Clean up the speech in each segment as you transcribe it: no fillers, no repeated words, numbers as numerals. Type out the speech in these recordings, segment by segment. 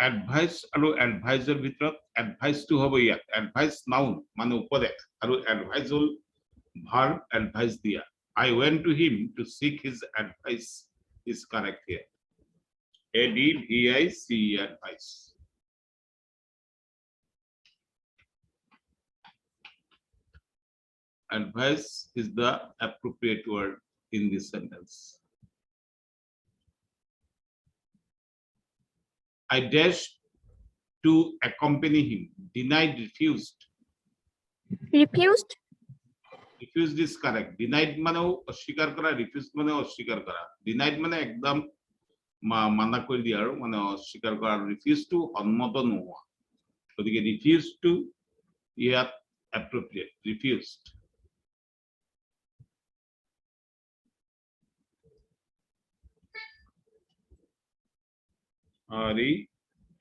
Advice আৰু adviser ভিতৰত এডভাইসটো হ'ব ইয়াত এডভাইস নাউন মানে উপদেশ আৰু এডভাইস হল ভার্ব এডভাইস দিয়া I went to him to seek his advice is correct here. ADVICE advice. Advice is the appropriate word in this sentence. I dashed to accompany him. Denied, refused. Refused. Refused is correct. Denied মানে অস্বীকার করা, refused মানে অস্বীকার করা. Denied মানে একদম মানা করে দিয়া আৰু মানে অস্বীকার করা. Refused to সন্মত নোহোৱা. গতিকে refused to ইয়াত appropriate. Refused.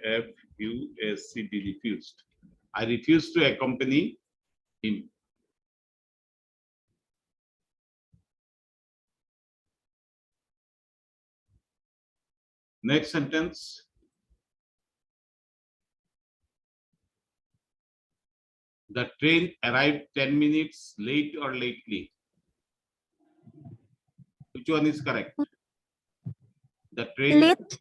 REFUSED refused. I refused to accompany him. Next sentence. The train arrived 10 minutes late or lately. Which one is correct? The train. Late.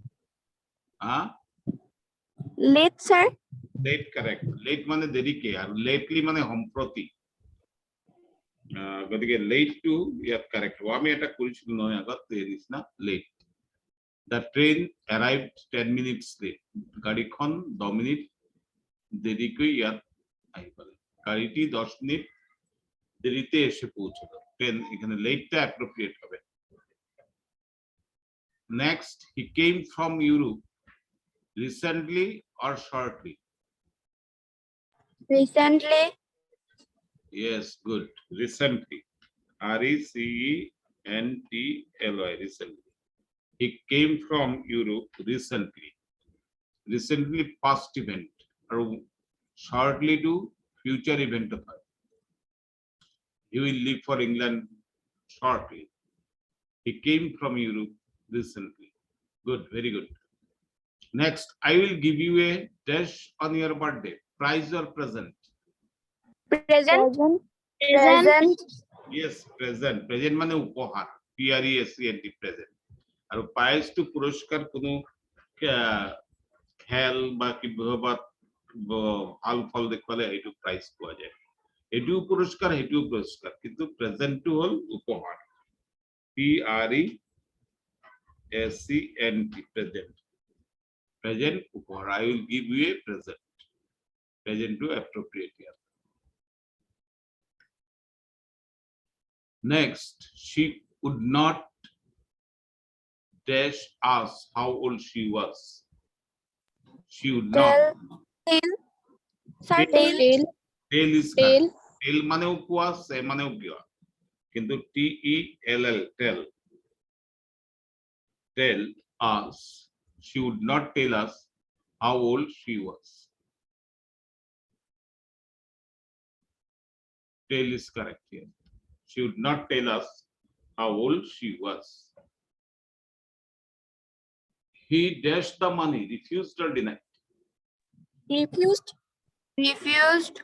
Late, sir. Late correct. Late মানে দেরিকে আর lately মানে সম্প্রতি। গতিকে late to ইয়াত correct। আমি এটা কৰিছিলো নহয় আগত দেৰিছ না late. The train arrived 10 minutes late. গাড়ীখন 10 মিনিট দেরিকৈ ইয়াত আহি পালে। গাড়ীটি 10 মিনিট দেরিতে এসে পৌঁছলো। ট্রেন এখানে লেটটা অ্যাপ্রোপ্রিয়েট হবে। Next, he came from Europe recently or shortly? Recently. Yes, good. Recently. RECENTLY. Recently. He came from Europe recently. Recently past event. Or shortly to future event of her. He will leave for England shortly. He came from Europe recently. Good, very good. Next, I will give you a dash on your birthday. Prize or present? Present. Present. Yes, present. Present মানে উপহার। PRESENT present. আর prize two পুরস্কার কোনো খেল বা কিবা ভাল ফল দেখলে এইটো প্রাইজ পোৱা যায়। এটিও পুরস্কার এটিও পুরস্কার কিন্তু প্রেজেন্টটো হল উপহার। PRESENT present. Present উপহার। I will give you a present. Present to appropriate here. Next, she could not dash us how old she was. She would not. Tell. Sir, Tell. tell. Tell is correct. Tell মানেও কোয়া, সে মানেও কিয়া। কিন্তু TELL tell. Tell us. She would not tell us how old she was. Tell is correct here. She would not tell us how old she was. He dashed the money, refused or denied? Refused. Refused.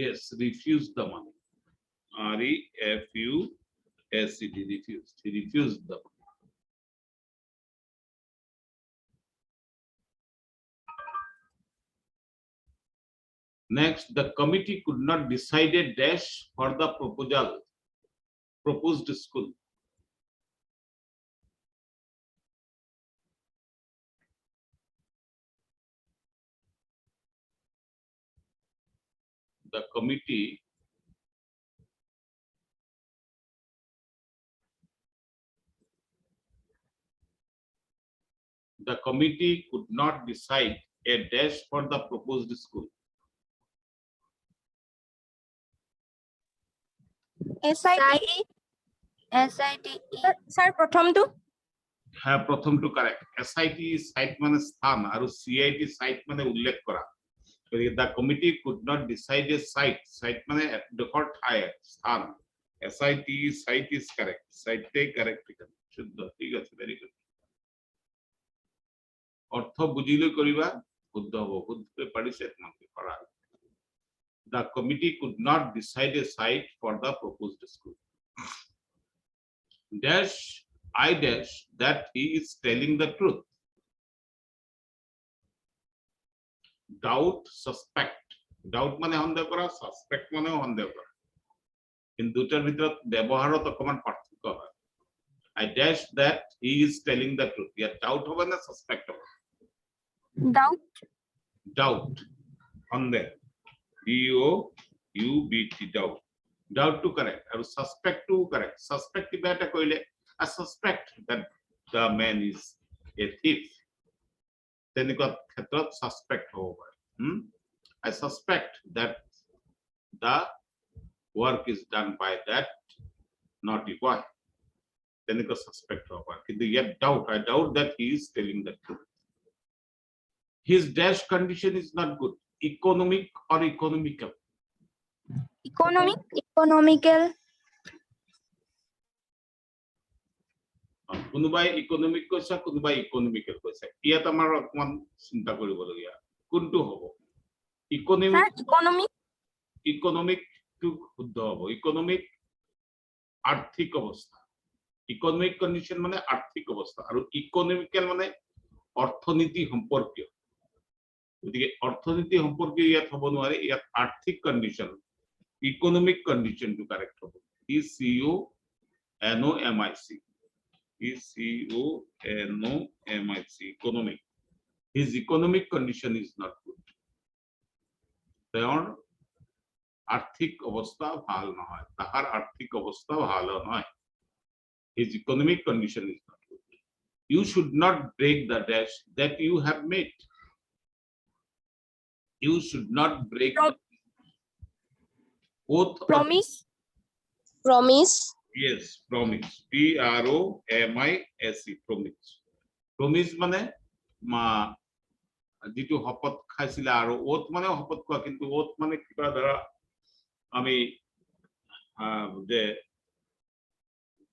Yes, refused the money. REFUSED, refused. He refused the money. Next, the committee could not decide a dash for the proposed school. The committee could not decide a dash for the proposed school. SITE. SITE. Sir, প্রথমটো? হ্যাঁ, প্রথমটো correct. SITE site মানে স্থান আৰু CIT site মানে উল্লেখ কৰা। The committee could not decide a site. Site মানে ডোখৰ ঠাই, স্থান। SITE site is correct. Site correct. শুদ্ধ, ঠিক আছে, very good. অর্থ বুঝিলৈ কৰিবা শুদ্ধ হ'ব শুদ্ধ পাৰিছে তোমাকে কৰা the committee could not decide a site for the proposed school dash I dash that he is telling the truth doubt suspect doubt মানে সন্দেহ কৰা suspect মানে সন্দেহ কৰা কিন্তু দুটাৰ ভিতৰত ব্যৱহাৰত অকমান পাৰ্থক্য হয় I dash that he is telling the truth ইয়াত doubt হবে না suspect হবে doubt সন্দেহ doubt doubt to correct আৰু suspect to correct suspect কিবা এটা কইলে I suspect that the man is a thief তেনেকুৱা ক্ষেত্ৰত suspect হ'ব পাৰে I suspect that the work is done by that naughty boy তেনেকুৱা suspect হ'ব পাৰে কিন্তু ইয়াত doubt I doubt that he is telling the truth his dash condition is not good economic or economical economical কোনোবাই economic কৈছা কোনোবাই economical কৈছা ইয়াত আমাৰ অকমান চিন্তা কৰিবলগীয়া কোনটো হ'ব ইকোনমিক টু শুদ্ধ হ'ব ইকোনমিক আৰ্থিক অৱস্থা ইকোনমিক কন্ডিশন মানে আৰ্থিক অৱস্থা আৰু ইকোনমিক্যাল মানে অৰ্থনীতি সম্পৰ্কীয় গতিকে অৰ্থনীতি সম্পৰ্কীয় ইয়াত হ'ব নোৱাৰে ইয়াত আৰ্থিক condition economic condition to correct hobo economic economic his economic condition is not good their arthik obostha bhal nohoy tahar arthik obostha bhalo noy his economic condition is not good you should not break the dash that you have made you should not break the oath promise yes promise promise promise মানে মা যেটো শপত খাইছিলা আৰু oath মানে শপত কোৱা কিন্তু oath মানে কিবা ধৰা আমি যে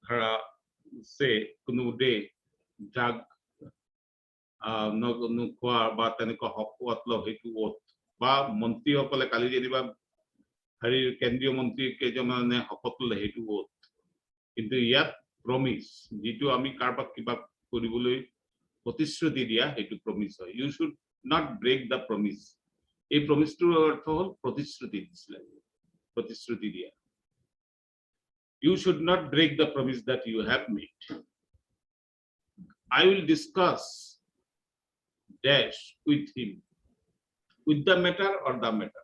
ধৰা সে কোনো দে জাগ নোখোৱা বা তেনেকুৱা শপত লব সেইটো oath বা মন্ত্ৰীসকলে কালি যেনিবা হৰি কেন্দ্ৰীয় মন্ত্ৰী কেজনে শপত ললে সেইটো oath কিন্তু ইয়াত প্ৰমিস যেটো আমি কাৰবাক কিবা কৰিবলৈ প্ৰতিশ্ৰুতি দিয়া সেইটো প্ৰমিস হয় you should not break the promise এই প্ৰমিসটোৰ অৰ্থ হ'ল প্ৰতিশ্ৰুতি দিছিলে প্ৰতিশ্ৰুতি দিয়া you should not break the promise that you have made I will discuss dash with him with the matter or the matter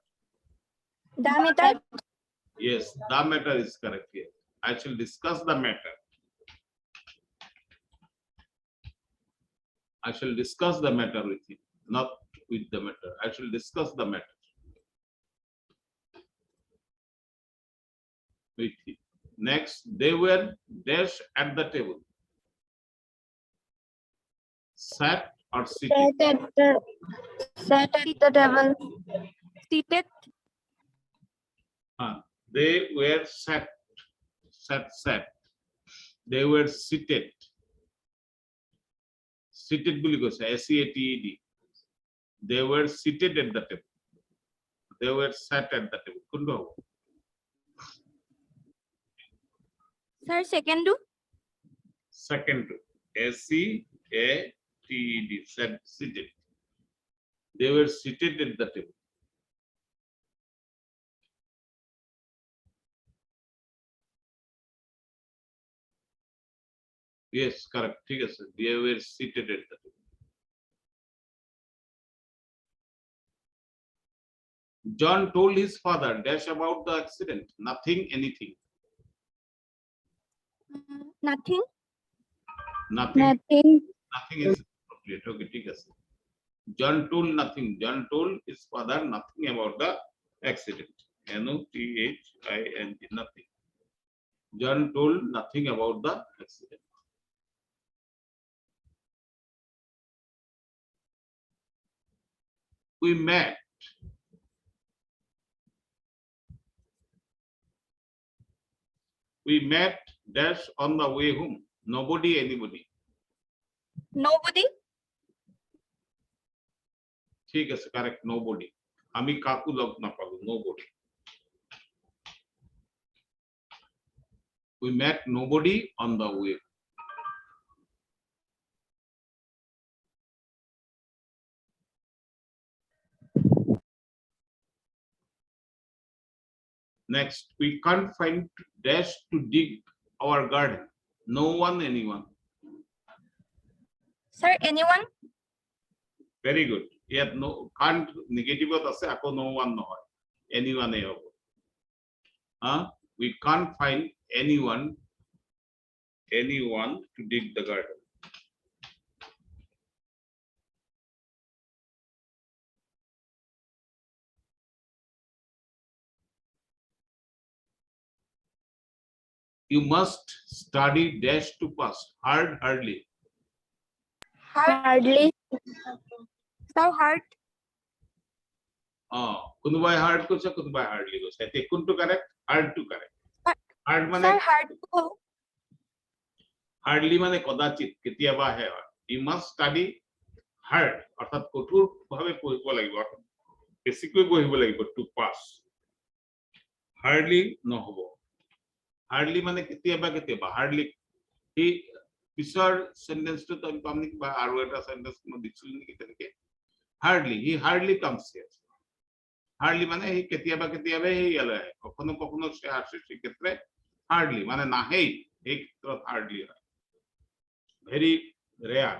yes the matter is correct here I shall discuss the matter I shall discuss the matter with him not with the matter I shall discuss the matter with him next they were dash at the table sat or seated sat at the table seated they were sat they were seated বুলি কৈছে SEATED they were seated at the table they were sat at the table কোনটো হ'ব sir second SEATED sat seated they were seated at the table yes correct ঠিক আছে they were seated at the table John told his father dash about the accident nothing anything nothing is appropriate okay ঠিক আছে John told his father nothing about the accident NOTHING nothing John told nothing about the accident we met dash on the way home nobody anybody ঠিক আছে, correct, nobody. আমি কাকু log নাপালো, nobody. We met nobody on the way. Next, we can't find dash to dig our garden. No one, anyone. Sir, anyone? Very good. Yet no, can't negative আছে, আকৌ no one নহয়, anyone হ'ব। We can't find anyone to dig the garden. You must study dash to pass. Hardly. Hardly. Sir, hard. কোনোবাই hard করছে, কোনোবাই hardly করছে, এতে কোনটো correct? Hard to correct. Hard মানে Sir, hard to. হার্ডলি মানে কদাচিত, কেতিয়াবা হে হয়। ইউ মাস্ট স্টাডি হার্ড, অর্থাৎ কঠোর ভাবে পঢ়িব লাগিব, অর্থাৎ বেছিকৈ পঢ়িব লাগিব টু পাস। হার্ডলি নহব। হার্ডলি মানে কেতিয়াবা কেতিয়াবা, হার্ডলি। এই পিছৰ সেন্টেন্সটো আমি পাম নেকি, বা আৰু এটা সেন্টেন্স মই দিছিলো নেকি তেনেকে? Hardly, he hardly comes here. Hardly মানে হি কেতিয়াবা কেতিয়াবা হি ইয়ালৈ আহে, কখনো কখনো সে আসে, সেক্ষেত্রে হার্ডলি মানে নাহেই, এই ক্ষেত্ৰত হার্ডলি হয়। ভেরি রেয়ার,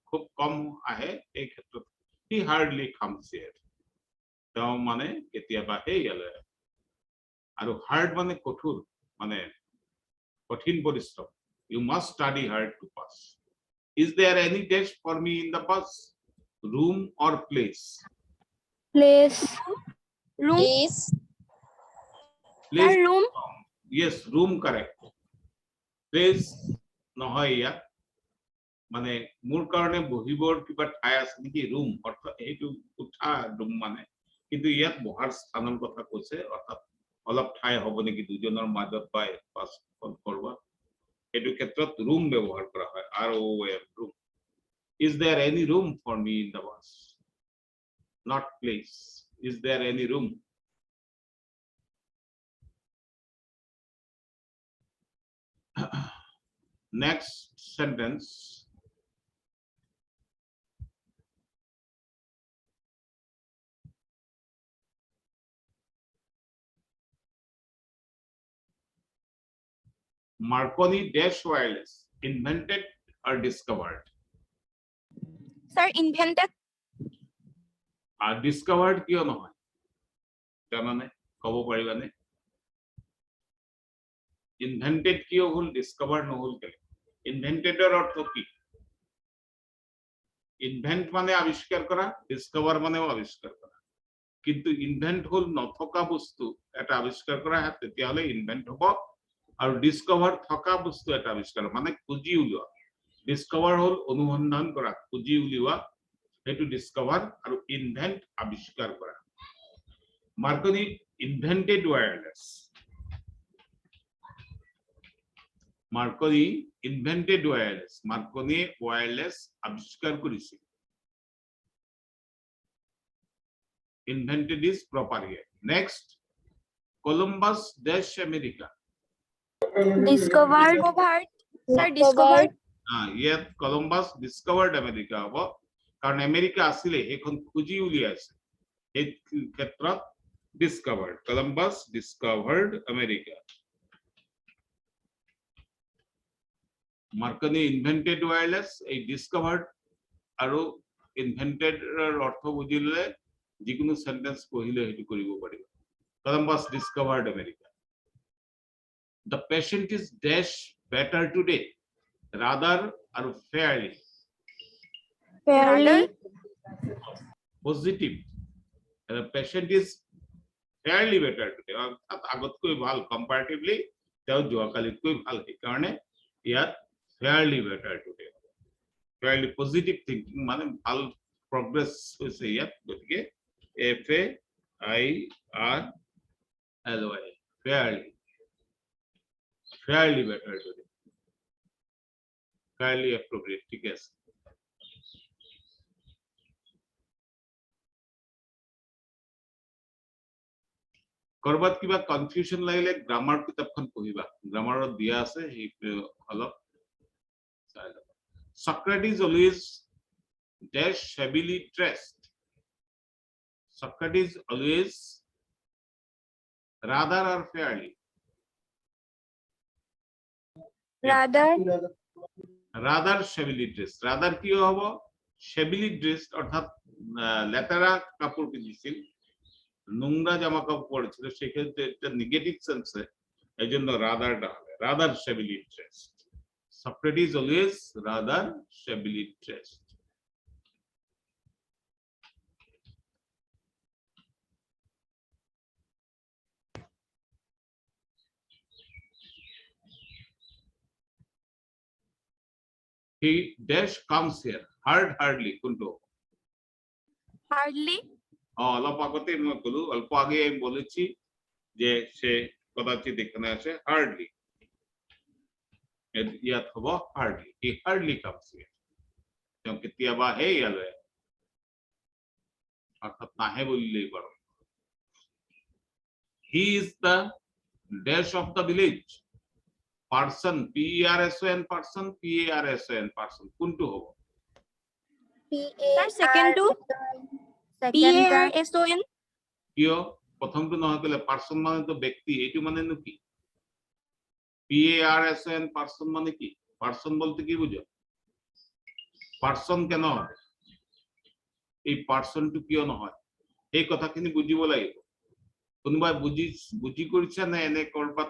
খুব কম আহে, এই ক্ষেত্ৰত হি হার্ডলি কামস হিয়ার। তেওঁ মানে কেতিয়াবা হে ইয়ালৈ আহে। আৰু হার্ড মানে কঠোৰ, মানে কঠিন পৰিশ্ৰম। You must study hard to pass. Is there any test for me in the bus? Room or place? Place. Room. Please. Place. Sir, room. Yes, room correct. Place নহয় ইয়াত, মানে মোৰ কাৰণে বহিবৰ কিবা ঠাই আছে নেকি? ৰুম অৰ্থাৎ এইটো কোঠা, ৰুম মানে, কিন্তু ইয়াত বহাৰ স্থানৰ কথা কৈছে, অৰ্থাৎ অলপ ঠাই হ'ব নেকি দুজনৰ মাজত বা বাছখন কৰবাত, এইটো ক্ষেত্ৰত ৰুম ব্যৱহাৰ কৰা হয়, ROOM, room. Is there any room for me in the bus? Not place. Is there any room? Next sentence. Marconi dash wireless invented or discovered? Sir, invented. Discovered কিয় নহয় জানানে, কব পাৰিবানে? ইনভেন্টেড কিয় হল, ডিসকভার নহল কেলে? ইনভেন্টেডৰ অর্থ কি? ইনভেন্ট মানে আবিষ্কার করা, ডিসকভার মানেও আবিষ্কার করা, কিন্তু ইনভেন্ট হল নথকা বস্তু এটা আবিষ্কার করা, তেতিয়াহলে ইনভেন্ট হব। আৰু ডিসকভার থকা বস্তু এটা আবিষ্কাৰ মানে খুঁজি উলিওৱা। ডিসকভার হল অনুসন্ধান কৰা, খুঁজি উলিওৱা, সেইটো ডিসকভার, আৰু ইনভেন্ট আবিষ্কাৰ কৰা। Marconi invented wireless. Marconi invented wireless, Marconi wireless আবিষ্কার করেছিল। Invented is proper here. Next, Columbus dash America. Discovered. Sir, discovered. Yet Columbus discovered America হব, কারণ আমেরিকা আসলে এখন খুঁজি উলিয়াইছে, এই ক্ষেত্ৰত discovered. Columbus discovered America. Marconi invented wireless, এই discovered আৰু invented অৰ্থ বুজিলে যিকোনো সেন্টেন্স পঢ়িলে হেতু কৰিব পাৰিব। Columbus discovered America. The patient is dash better today. Rather or fairly? Fairly. Positive. The patient is fairly better today. অর্থাৎ আগতকৈ ভাল, comparatively তেওঁ যোৱাকালিতকৈ ভাল, সেইকাৰণে ইয়াত fairly better today. Fairly positive thinking মানে ভাল progress হৈছে ইয়াত, গতিকে FAIRLY, fairly better today. Fairly appropriate, ঠিক আছে। কৰবাত কিবা কনফিউজন লাগিলে গ্ৰামাৰ কিতাপখন পঢ়িবা গ্ৰামাৰত দিয়া আছে এই অলপ চাই লবা Socrates always dash shabbily dressed Socrates always rather or fairly Rather shabbily dressed rather কি হ'ব shabbily dressed অর্থাৎ লেতেৰা কাপোর পিন্ধিছিল নোংরা জামা কাপড় পরেছিল সেক্ষেত্রে একটা নেগেটিভ সেন্সে এইজন্য রাদারটা হবে rather shabbily dressed Socrates always rather shabbily dressed he dash comes here hardly কোনটো hardly অলপ আগতে মই কলো অল্প আগে আমি বলেছি যে সে কদাচিৎ এখানে আসে হার্ডলি ইয়াত হ'ব hardly he hardly comes here তেওঁ কেতিয়াবা হে ইয়ালৈ অর্থাৎ নাহে বলিলেই পাৰো he is the dash of the village person person person কোনটো হ'ব sir second to person কিয় প্ৰথমটো নহয় কলে পার্সন মানে তো ব্যক্তি এইটো মানে নো কি person মানে কি পার্সন বলতে কি বুঝো পার্সন কেন হয় এই পার্সনটো কিয় নহয় এই কথাখিনি বুজিব লাগিব কোনোবাই বুজি কৰিছে না এনে কৰবাত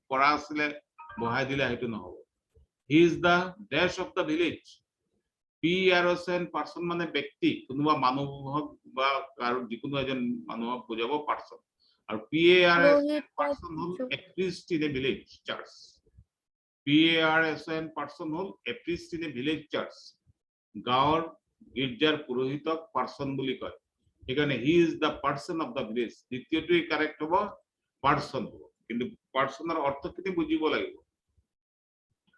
পঢ়া আছিলে বহাই দিলে হেতু নহব he is the dash of the village person মানে ব্যক্তি কোনোবা মানুহক বা কাৰো যিকোনো এজন মানুহক বুজাব পার্সন আৰু পার্সন হল a priest in a village church parson হল a priest in a village church গাঁৱৰ গিৰ্জাৰ পুৰোহিতক পার্সন বুলি কয় এখানে he is the parson of the village দ্বিতীয়টোই কারেক্ট হ'ব পার্সন হ'ব কিন্তু পার্সনৰ অৰ্থখিনি বুজিব লাগিব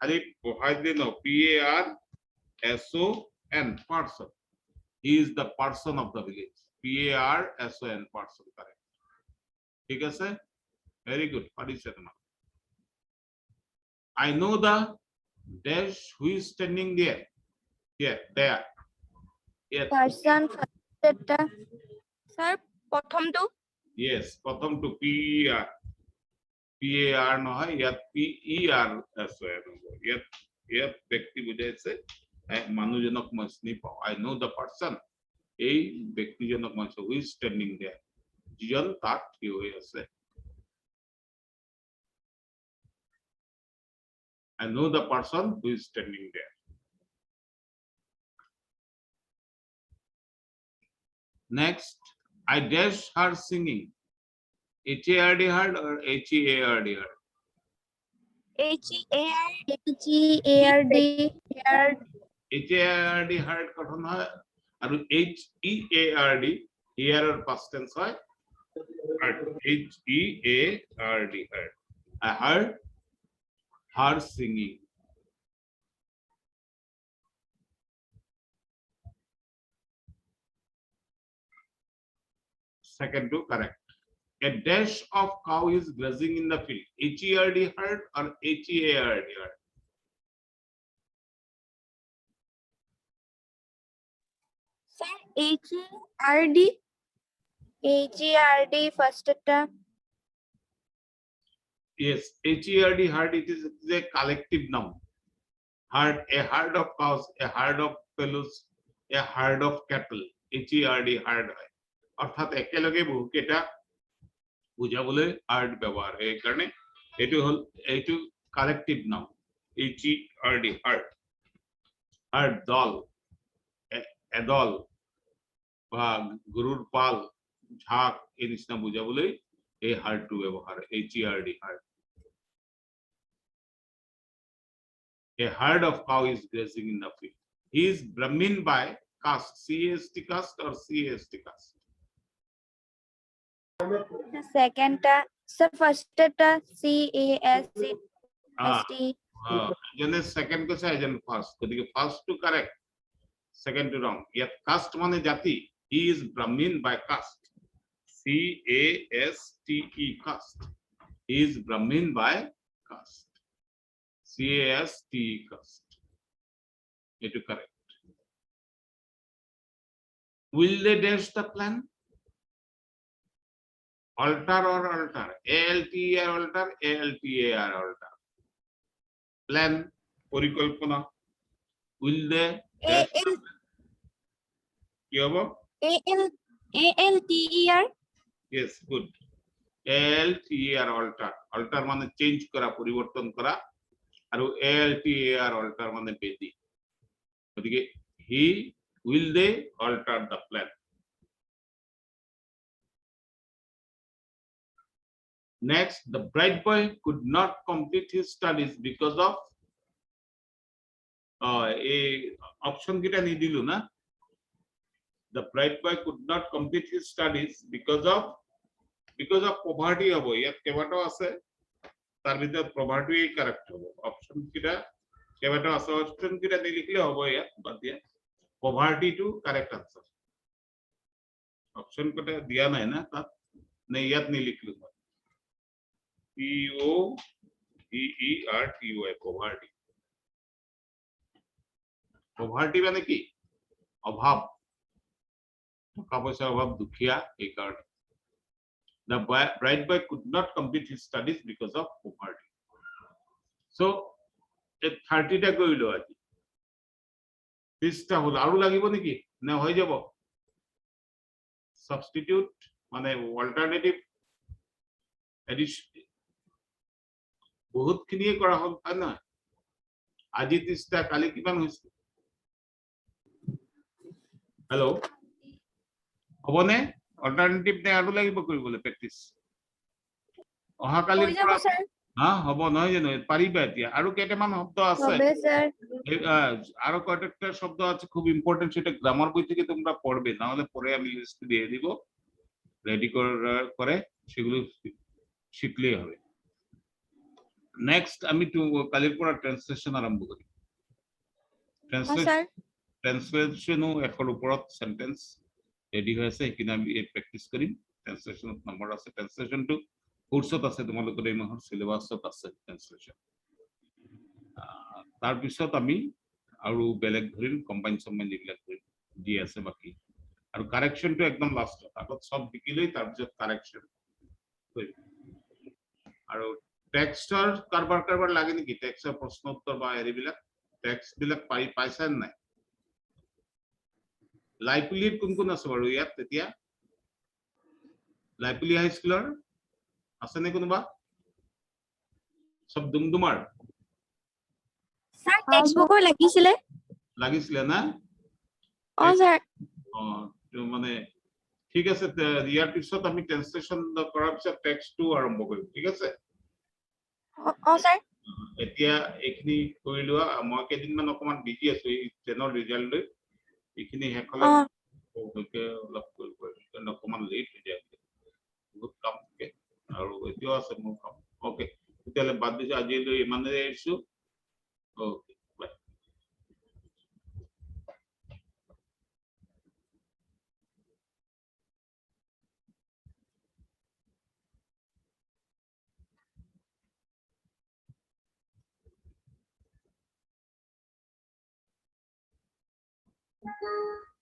খালি বহাই দিলে ন PARSON person he is the person of the village PARSON person correct ঠিক আছে very good পারিছে তোমার I know the dash who is standing there there yes person sir প্ৰথমটো yes প্ৰথমটো PAR নহয় ইয়াত PERSON ইয়াত ব্যক্তি বুজাইছে মানুহজনক মই চিনি পাওঁ I know the person এই ব্যক্তিজনক মই who is standing there যিজন তাত থিয় হৈ আছে I know the person who is standing there next I dash her singing HARD heard or HEARD heard HARD heard গঠন হয় আৰু HEARD here or past tense হয় HEARD heard I heard her singing second to correct a dash of cow is grazing in the field HERD heard or HEARD heard sir HERD first টা yes HERD heard it is a collective noun herd a herd of cows a herd of fellows a herd of cattle HERD herd হয় অর্থাৎ একেলগে বহু কেটা বুঝাবলৈ herd ব্যবহার হয় এই কারণে এইটো collective noun HERD herd herd দল এদল বা গরুর পাল ঝাঁক এই নিচিনা বুঝাবলৈ এই হার্ডটো ব্যবহার HERD herd a herd of cow is grazing in the field he is Brahmin by caste CAST caste or CAST caste second টা sir first টা CAST এজনে সেকেন্ড কৈছে এজন ফার্স্ট গতিকে ফার্স্ট টু কারেক্ট সেকেন্ড টু রং ইয়াত caste মানে জাতি he is Brahmin by caste C-A-S-T-E, caste. He is Brahmin by caste. C-A-S-T-E, caste. It is correct. Will they dash the plan? Alter or alter? A-L-T-E-R alter, A-L-T-A-R alter. Plan, পরিকল্পনা. Will they dash the plan? কি হবো? ALTER Yes, good. A-L-T-A-R alter. Alter মানে change করা, পরিবর্তন করা। আর A-L-T-A-R alter মানে বেদি। ওদিকে will they alter the plan? Next, the bright boy could not complete his studies because of a option kita ni dilu na. The bright boy could not complete his studies because of poverty hobo. Yat kebato ase tar bidar poverty correct hobo. Option kita kebato ase option kita ni likhle hobo yat bad dia. Poverty to correct answer. Option kota diya nai na tat nahi yat ni likhlu. P-O-V-E-R-T-Y, poverty. Poverty মানে কি? অভাব। টাকা পয়সার অভাব, দুখিয়া, এই কারণে। The bright boy could not complete his studies because of poverty. So, এই 30টা কইলো আজি। 30টা হলো, আরো লাগিব নেকি? না হয়ে যাব? Substitute মানে alternative addition বহুত খিনিয়ে কৰা হ'ল হয় নহয় আজি 30টা কালি কিমান হৈছে হেল্ল' হবনে অল্টাৰনেটিভ নে আৰু লাগিব কৰিবলৈ প্ৰেক্টিস অহা কালি হা হব নহয় জানো পাৰিবা এতিয়া আৰু কেইটামান শব্দ আছে হবে স্যার আৰু কয়েকটা শব্দ আছে খুব ইম্পর্টেন্ট সেটা গ্রামার বই থেকে তোমরা পড়বে না হলে পরে আমি লিস্ট দিয়ে দিব রেডি করে সেগুলো শিখলেই হবে Next, আমি তো কালির পর ট্রান্সলেশন আরম্ভ করি ট্রান্সলেশনও একৰ ওপৰত সেন্টেন্স ৰেডি হৈ আছে কিনা আমি প্ৰ্যাকটিস কৰিম ট্রান্সলেশনত নম্বৰ আছে ট্রান্সলেশনটো কোর্সত আছে তোমালোকৰ এই মাহৰ সিলেবাসত আছে ট্রান্সলেশন তাৰ পিছত আমি আৰু বেলেগ ধৰিম কম্বাইন যিবিলাক দি আছে বাকি আৰু কাৰেকশনটো একদম লাষ্টত আগত সব শিকিলৈ তাৰ পিছত কাৰেকশন কৰিম আৰু টেক্সটৰ কাৰবাৰ লাগে নেকি টেক্সটৰ প্ৰশ্ন উত্তৰ বা এৰিবিলাক টেক্সট বিলাক পাইছা নাই লাইভলিৰ কোন আছে বাৰু ইয়াত তেতিয়া লাইভলি হাই স্কুলৰ আছে নে কোনোবা সব দুমদুমাৰ স্যার টেক্সটবুকও লাগিছিলে না ও স্যার মানে ঠিক আছে ইয়াৰ পিছত আমি ট্ৰান্সলেশন কৰাৰ পিছত টেক্সটটো আৰম্ভ কৰিম ঠিক আছে স্যার এতিয়া এইখিনি কৰি লোৱা মই কেইদিনমান অকমান বিজি আছো এই ট্ৰেনৰ ৰিজাল্ট লৈ এইখিনি হেকলে ওকে অলপ কৰিব অকমান লেট হৈ যায় বহুত কাম থাকে আৰু এতিয়াও আছে মোৰ কাম ওকে তেতিয়াহ'লে বাদ দিছো আজিলৈ ইমানে এৰিছো ওকে Thank you.